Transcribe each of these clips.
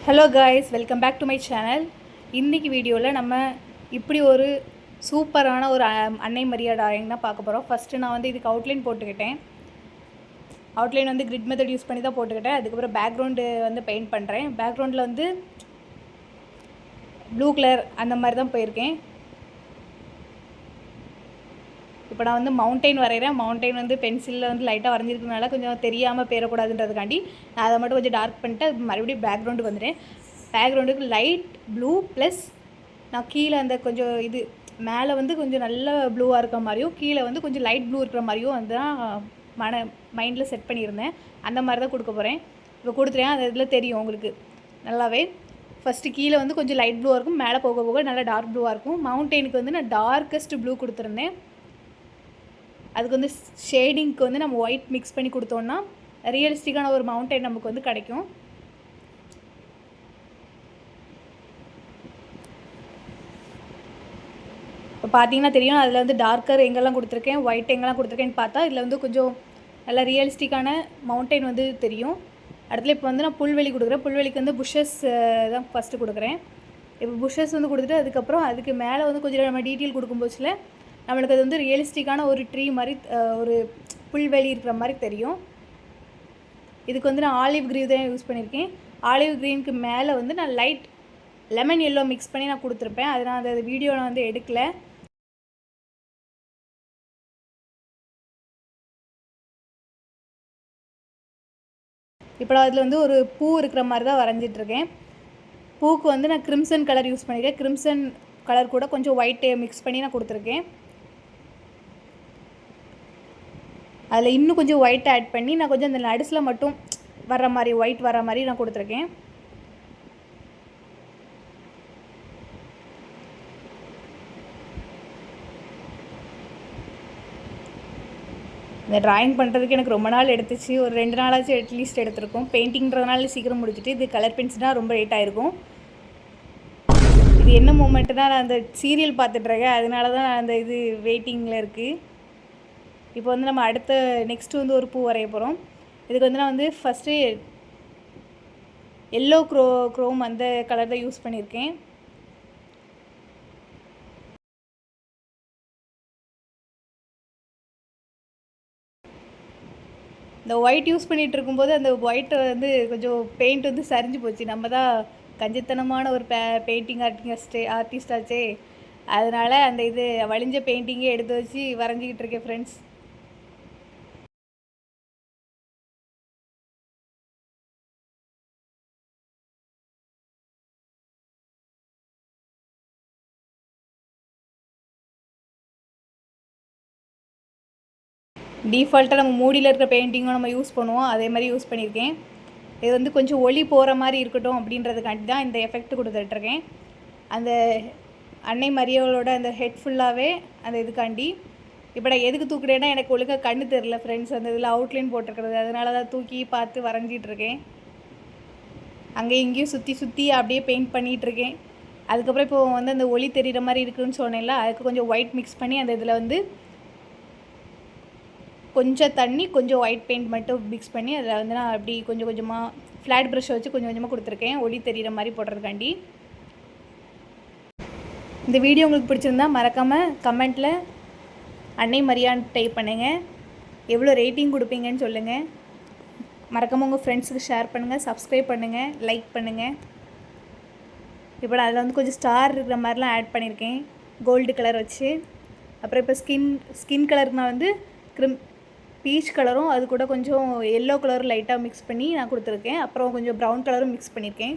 Hello guys, welcome back to my channel. இன்றைக்கி வீடியோவில் நம்ம இப்படி ஒரு சூப்பரான ஒரு அன்னை மரியா ட்ராயிங் தான் பார்க்க போகிறோம். ஃபஸ்ட்டு நான் வந்து இதுக்கு அவுட்லைன் போட்டுக்கிட்டேன். அவுட்லைன் வந்து கிரிட் மெத்தட் யூஸ் பண்ணி தான் போட்டுக்கிட்டேன். அதுக்கப்புறம் பேக்ரவுண்டு வந்து பெயிண்ட் பண்ணுறேன். பேக்ரவுண்டில் வந்து ப்ளூ கலர் அந்த மாதிரி தான் போயிருக்கேன். இப்போ நான் வந்து மவுண்டெயின் வரைகிறேன். மவுண்டெயின் வந்து பென்சிலில் வந்து லைட்டாக வரைஞ்சிருக்கனால கொஞ்சம் தெரியாமல் போயிடக்கூடாதுன்றதுக்காண்டி நான் அதை மட்டும் கொஞ்சம் டார்க் பண்ணிட்டு மறுபடியும் பேக்ரவுண்டுக்கு வந்துட்டேன். பேக்ரவுண்டுக்கு லைட் ப்ளூ ப்ளஸ் நான் கீழே அந்த கொஞ்சம் இது மேலே வந்து கொஞ்சம் நல்ல ப்ளூவாக இருக்கிற மாதிரியும் கீழே வந்து கொஞ்சம் லைட் ப்ளூ இருக்கிற மாதிரியும் வந்து தான் மைண்டில் செட் பண்ணியிருந்தேன். அந்த மாதிரி தான் கொடுக்க போகிறேன். இப்போ கொடுத்துறேன். அது இதில் தெரியும் உங்களுக்கு நல்லாவே. ஃபஸ்ட்டு கீழே வந்து கொஞ்சம் லைட் ப்ளூவாக இருக்கும், மேலே போக போக நல்லா டார்க் ப்ளூவாக இருக்கும். மவுண்டெயினுக்கு வந்து நான் டார்க்கஸ்ட் ப்ளூ கொடுத்துருந்தேன். அதுக்கு வந்து ஷேடிங்க்கு வந்து நம்ம ஒயிட் மிக்ஸ் பண்ணி கொடுத்தோன்னா ரியலிஸ்டிக்கான ஒரு மவுண்டைன் நமக்கு வந்து கிடைக்கும். இப்போ பார்த்தீங்கன்னா தெரியும், அதில் வந்து டார்க்கர் எங்கெல்லாம் கொடுத்துருக்கேன், ஒயிட் எங்கெல்லாம் கொடுத்துருக்கேன்னு பார்த்தா இதில் வந்து கொஞ்சம் நல்லா ரியலிஸ்டிக்கான மவுண்டைன் வந்து தெரியும். இடத்துல இப்போ வந்து நான் புல்வெளி கொடுக்குறேன். புல்வெளிக்கு வந்து புஷ்ஷஸ் தான் ஃபஸ்ட்டு கொடுக்குறேன். இப்போ புஷ்ஷஸ் வந்து கொடுத்துட்டு அதுக்கப்புறம் அதுக்கு மேலே வந்து கொஞ்சம் நம்ம டீட்டெயில் கொடுக்கும்போதுல நம்மளுக்கு அது வந்து ரியலிஸ்டிக்கான ஒரு ட்ரீ மாதிரி ஒரு புல்வெளி இருக்கிற மாதிரி தெரியும். இதுக்கு வந்து நான் ஆலிவ் க்ரீன் தான் யூஸ் பண்ணியிருக்கேன். ஆலிவ் க்ரீனுக்கு மேலே வந்து நான் லைட் லெமன் எல்லோ மிக்ஸ் பண்ணி நான் கொடுத்துருப்பேன். அது நான் அந்த வீடியோ நான் வந்து எடுக்கலை. இப்போ நான் அதில் வந்து ஒரு பூ இருக்கிற மாதிரி தான் வரைஞ்சிட்ருக்கேன். பூக்கு வந்து நான் கிரிம்சன் கலர் யூஸ் பண்ணியிருக்கேன். கிரிம்சன் கலர் கூட கொஞ்சம் ஒயிட் மிக்ஸ் பண்ணி நான் கொடுத்துருக்கேன். அதில் இன்னும் கொஞ்சம் ஒயிட் ஆட் பண்ணி நான் கொஞ்சம் அந்த நடுஸில் மட்டும் வர்ற மாதிரி ஒயிட் வர மாதிரி நான் கொடுத்துருக்கேன். இந்த ட்ராயிங் பண்ணுறதுக்கு எனக்கு ரொம்ப நாள் எடுத்துச்சு. ஒரு 2 நாளாச்சும் அட்லீஸ்ட் எடுத்திருக்கும். பெயிண்டிங்கிறதுனால சீக்கிரம் முடிச்சுட்டு, இது கலர் பென்சில்னால் ரொம்ப லேட் ஆகிருக்கும். இது என்ன மூமெண்ட்டுனா நான் அந்த சீரியல் பார்த்துட்ருக்கேன், அதனால தான் அந்த இது வெயிட்டிங்கில் இருக்குது. இப்போ வந்து நம்ம அடுத்த நெக்ஸ்ட்டு வந்து ஒரு பூ வரைய போகிறோம். இதுக்கு வந்து நான் வந்து ஃபஸ்ட்டு எல்லோ க்ரோம் அந்த கலர் தான் யூஸ் பண்ணியிருக்கேன். இந்த ஒயிட் யூஸ் பண்ணிகிட்டு இருக்கும்போது அந்த ஒயிட்டை வந்து கொஞ்சம் பெயிண்ட் வந்து சரிஞ்சு போச்சு. நம்ம தான் கஞ்சித்தனமான ஒரு பெயிண்டிங் ஆர்டிஸ்டாச்சே. அதனால் அந்த இது வழிஞ்ச பெயிண்டிங்கே எடுத்து வச்சு வரைஞ்சிக்கிட்டு இருக்கேன் ஃப்ரெண்ட்ஸ். டிஃபால்ட்டாக நம்ம மூடியில் இருக்கிற பெயிண்டிங்கும் நம்ம யூஸ் பண்ணுவோம், அதே மாதிரி யூஸ் பண்ணியிருக்கேன். இது வந்து கொஞ்சம் ஒளி போகிற மாதிரி இருக்கட்டும் அப்படின்றதுக்காண்டி தான் இந்த எஃபெக்ட் கொடுத்துட்ருக்கேன். அந்த அன்னை மரியாளோட அந்த ஹெட் ஃபுல்லாகவே அந்த இதுக்காண்டி. இப்போ நான் எதுக்கு தூக்குறேன்னா எனக்கு ஒழுங்காக கண்ணு தெரில ஃப்ரெண்ட்ஸ். அந்த இதில் அவுட்லைன் போட்டிருக்கிறது, அதனால தான் தூக்கி பார்த்து வரைஞ்சிட்ருக்கேன். அங்கே இங்கேயும் சுற்றி சுற்றி அப்படியே பெயிண்ட் பண்ணிகிட்ருக்கேன். அதுக்கப்புறம் இப்போ வந்து அந்த ஒளி தெரிகிற மாதிரி இருக்குதுன்னு சொன்னேன்ல, அதுக்கு கொஞ்சம் ஒயிட் மிக்ஸ் பண்ணி அந்த இதில் வந்து கொஞ்சம் தண்ணி கொஞ்சம் ஒயிட் பெயிண்ட் மட்டும் மிக்ஸ் பண்ணி அதில் வந்து நான் அப்படி கொஞ்சம் கொஞ்சமாக ஃப்ளாட் ப்ரஷ்ஷை வச்சு கொஞ்சம் கொஞ்சமாக கொடுத்துருக்கேன், ஒளி தெரிகிற மாதிரி போடுறதுக்காண்டி. இந்த வீடியோ உங்களுக்கு பிடிச்சிருந்தா மறக்காமல் கமெண்ட்டில் அன்னை மரியான்னு டைப் பண்ணுங்கள். எவ்வளோ ரேட்டிங் கொடுப்பீங்கன்னு சொல்லுங்கள். மறக்காமல் உங்கள் ஃப்ரெண்ட்ஸுக்கு ஷேர் பண்ணுங்கள், சப்ஸ்கிரைப் பண்ணுங்கள், லைக் பண்ணுங்கள். இப்போ நான் அதில் வந்து கொஞ்சம் ஸ்டார் இருக்கிற மாதிரிலாம் ஆட் பண்ணியிருக்கேன் கோல்டு கலர் வச்சு. அப்புறம் இப்போ ஸ்கின் கலருக்கு நான் வந்து பீச் கலரும் அது கூட கொஞ்சம் எல்லோ கலரும் லைட்டாக மிக்ஸ் பண்ணி நான் கொடுத்துருக்கேன். அப்புறம் கொஞ்சம் ப்ரௌன் கலரும் மிக்ஸ் பண்ணியிருக்கேன்.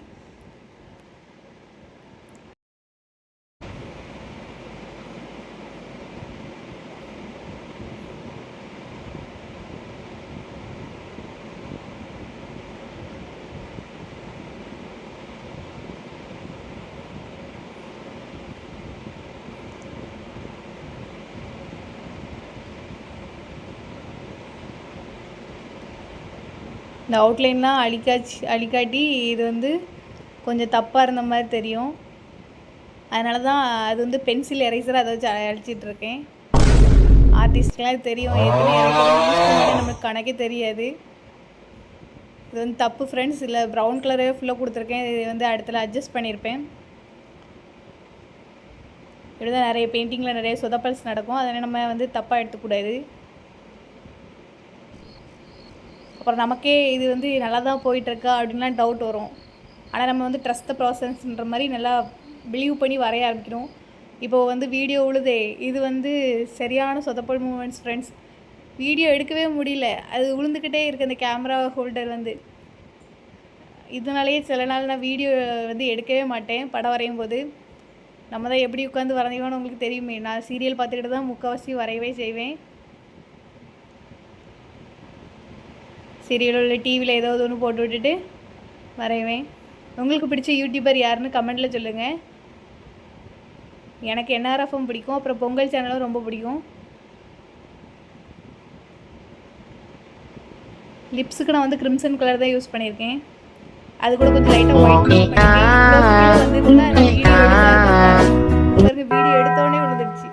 இந்த அவுட்லைன்லாம் அழிக்காட்டி இது வந்து கொஞ்சம் தப்பாக இருந்த மாதிரி தெரியும். அதனால தான் அது வந்து பென்சில் எரேசர் அதை வச்சு அழிச்சிட்ருக்கேன். ஆர்டிஸ்ட்லாம் தெரியும், எத்தனை நம்மளுக்கு கணக்கே தெரியாது. இது வந்து தப்பு ஃப்ரெண்ட்ஸ், இல்லை ப்ரௌன் கலரே ஃபுல்லாக கொடுத்துருக்கேன். இது வந்து அடுத்துல அட்ஜஸ்ட் பண்ணியிருப்பேன். இப்படி தான் நிறைய பெயிண்டிங்கில் நிறைய சொதப்பல்ஸ் நடக்கும். அதனால் நம்ம வந்து தப்பாக எடுத்துக்கூடாது. அப்புறம் நமக்கே இது வந்து நல்லா தான் போயிட்டுருக்கா அப்படின்லாம் டவுட் வரும். ஆனால் நம்ம வந்து ட்ரஸ்ட் த ப்ராசஸ்ன்ற மாதிரி நல்லா பிலீவ் பண்ணி வரைய ஆரம்பிக்கணும். இப்போது வந்து வீடியோ உழுதே, இது வந்து சரியான சொதப்பல் மூமெண்ட்ஸ் ஃப்ரெண்ட்ஸ். வீடியோ எடுக்கவே முடியல, அது விழுந்துக்கிட்டே இருக்குது அந்த கேமரா ஹோல்டர் வந்து. இதனாலேயே சில நாள் நான் வீடியோ வந்து எடுக்கவே மாட்டேன் படம் வரையும் போது. நம்ம தான் எப்படி உட்காந்து வரைவோன்னு உங்களுக்கு தெரியுமே. நான் சீரியல் பார்த்துக்கிட்டு தான் முக்கால்வாசி வரையவே செய்வேன். சீரியலில் உள்ள டிவியில் ஏதாவது ஒன்று போட்டு விட்டுட்டு வரைவேன். உங்களுக்கு பிடிச்ச யூடியூபர் யாருன்னு கமெண்ட்டில் சொல்லுங்கள். எனக்கு என்ஆர்எஃப்எம் பிடிக்கும், அப்புறம் பொங்கல் சேனலும் ரொம்ப பிடிக்கும். லிப்ஸுக்கு நான் வந்து கிரிம்சன் கலர் தான் யூஸ் பண்ணியிருக்கேன். அது கூட கொஞ்சம் லைட்டாக ஒயிட் யூஸ் பண்ணியிருக்கேன். வந்துருந்துன்னா வீடியோ எடுத்தோடனே விழுந்துடுச்சு.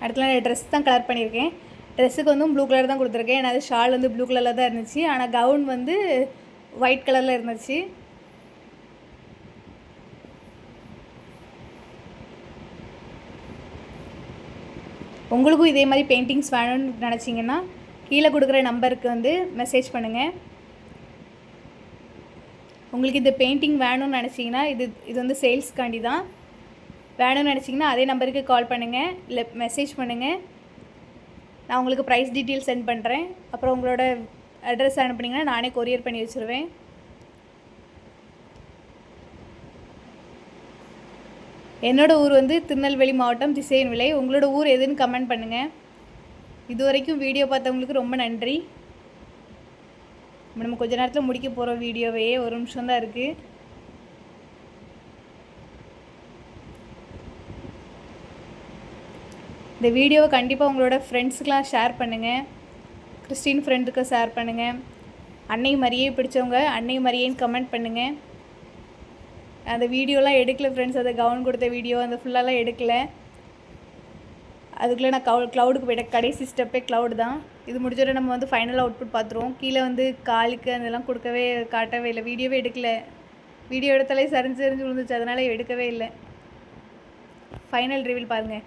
அடுத்த நான் ட்ரெஸ் தான் கலர் பண்ணியிருக்கேன். ட்ரெஸ்ஸுக்கு வந்து ப்ளூ கலர் தான் கொடுத்துருக்கேன். ஏன்னா அது ஷால் வந்து ப்ளூ கலரில் தான் இருந்துச்சு. ஆனால் கவுன் வந்து ஒயிட் கலரில் இருந்துச்சு. உங்களுக்கும் இதே மாதிரி பெயிண்டிங்ஸ் வேணும்னு நினச்சிங்கன்னா கீழே கொடுக்குற நம்பருக்கு வந்து மெசேஜ் பண்ணுங்கள். உங்களுக்கு இந்த பெயிண்டிங் வேணும்னு நினச்சிங்கன்னா இது வந்து சேல்ஸ்க்காண்டி தான். வேணும்னு நினச்சிங்கன்னா அதே நம்பருக்கு கால் பண்ணுங்கள், இல்லை மெசேஜ் பண்ணுங்கள். நான் உங்களுக்கு ப்ரைஸ் டீட்டெயில் சென்ட் பண்ணுறேன். அப்புறம் உங்களோட அட்ரஸ் அனுப்புனீங்கன்னா நானே கொரியர் பண்ணி வச்சுருவேன். என்னோடய ஊர் வந்து திருநெல்வேலி மாவட்டம் திசையன்விளை. உங்களோட ஊர் எதுன்னு கமெண்ட் பண்ணுங்கள். இது வரைக்கும் வீடியோ பார்த்தவங்களுக்கு ரொம்ப நன்றி. நம்ம கொஞ்ச நேரத்தில் முடிக்க போகிறோம் வீடியோவே. ஒரு நிமிஷம் தான் இருக்குது. இந்த வீடியோவை கண்டிப்பாக உங்களோட ஃப்ரெண்ட்ஸுக்கெலாம் ஷேர் பண்ணுங்கள். கிறிஸ்டின் ஃப்ரெண்டுக்கு ஷேர் பண்ணுங்கள். அன்னை மரியை பிடிச்சவங்க அன்னை மரியேன்னு கமெண்ட் பண்ணுங்கள். அந்த வீடியோலாம் எடுக்கலை ஃப்ரெண்ட்ஸ். அதை கவுன் கொடுத்த வீடியோ அந்த ஃபுல்லாலாம் எடுக்கலை. அதுக்குள்ளே நான் க்ளவுடுக்கு போய்ட்டேன். கடைசி ஸ்டெப்பே க்ளவுட் தான். இது முடிஞ்சோட நம்ம வந்து ஃபைனல் அவுட்புட் பார்த்துருவோம். கீழே வந்து காலுக்கு அதெல்லாம் காட்டவே இல்லை. வீடியோவே எடுக்கலை. வீடியோ எடுத்தாலே சரிஞ்சு விழுந்துச்சு, அதனால் எடுக்கவே இல்லை. ஃபைனல் ரிவீல் பாருங்கள்.